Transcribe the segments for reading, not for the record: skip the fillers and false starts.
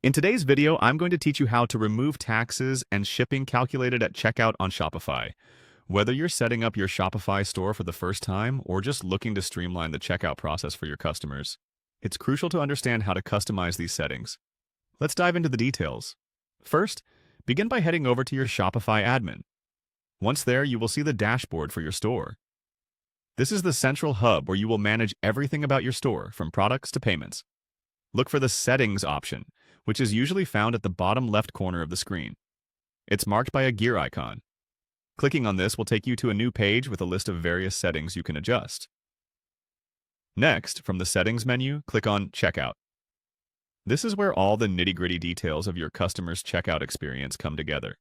In today's video, I'm going to teach you how to remove taxes and shipping calculated at checkout on Shopify. Whether you're setting up your Shopify store for the first time or just looking to streamline the checkout process for your customers, it's crucial to understand how to customize these settings. Let's dive into the details. First, begin by heading over to your Shopify admin. Once there, you will see the dashboard for your store. This is the central hub where you will manage everything about your store, from products to payments. Look for the Settings option, which is usually found at the bottom left corner of the screen. It's marked by a gear icon. Clicking on this will take you to a new page with a list of various settings you can adjust. Next, from the Settings menu, click on Checkout. This is where all the nitty-gritty details of your customer's checkout experience come together.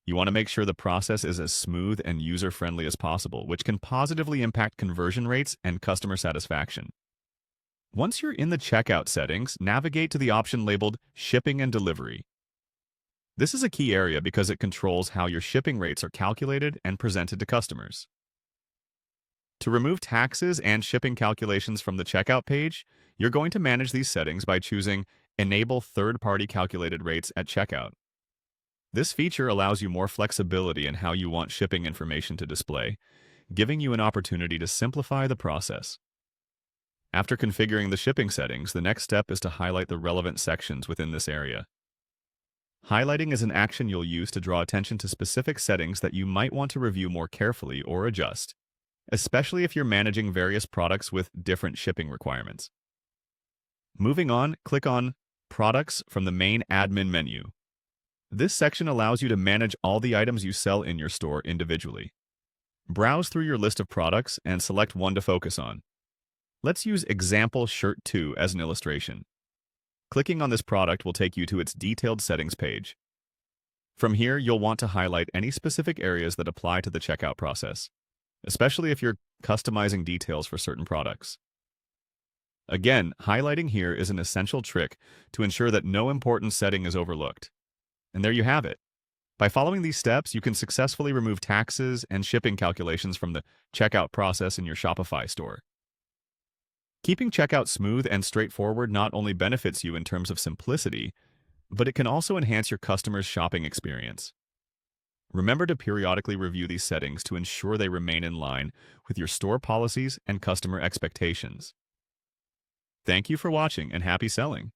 You want to make sure the process is as smooth and user-friendly as possible, which can positively impact conversion rates and customer satisfaction. Once you're in the checkout settings, navigate to the option labeled Shipping and Delivery. This is a key area because it controls how your shipping rates are calculated and presented to customers. To remove taxes and shipping calculations from the checkout page, you're going to manage these settings by choosing Enable Third-Party Calculated Rates at Checkout. This feature allows you more flexibility in how you want shipping information to display, giving you an opportunity to simplify the process. After configuring the shipping settings, the next step is to highlight the relevant sections within this area. Highlighting is an action you'll use to draw attention to specific settings that you might want to review more carefully or adjust, especially if you're managing various products with different shipping requirements. Moving on, click on Products from the main admin menu. This section allows you to manage all the items you sell in your store individually. Browse through your list of products and select one to focus on. Let's use Example Shirt 2 as an illustration. Clicking on this product will take you to its detailed settings page. From here, you'll want to highlight any specific areas that apply to the checkout process, especially if you're customizing details for certain products. Again, highlighting here is an essential trick to ensure that no important setting is overlooked. And there you have it. By following these steps, you can successfully remove taxes and shipping calculations from the checkout process in your Shopify store. Keeping checkout smooth and straightforward not only benefits you in terms of simplicity, but it can also enhance your customers' shopping experience. Remember to periodically review these settings to ensure they remain in line with your store policies and customer expectations. Thank you for watching and happy selling!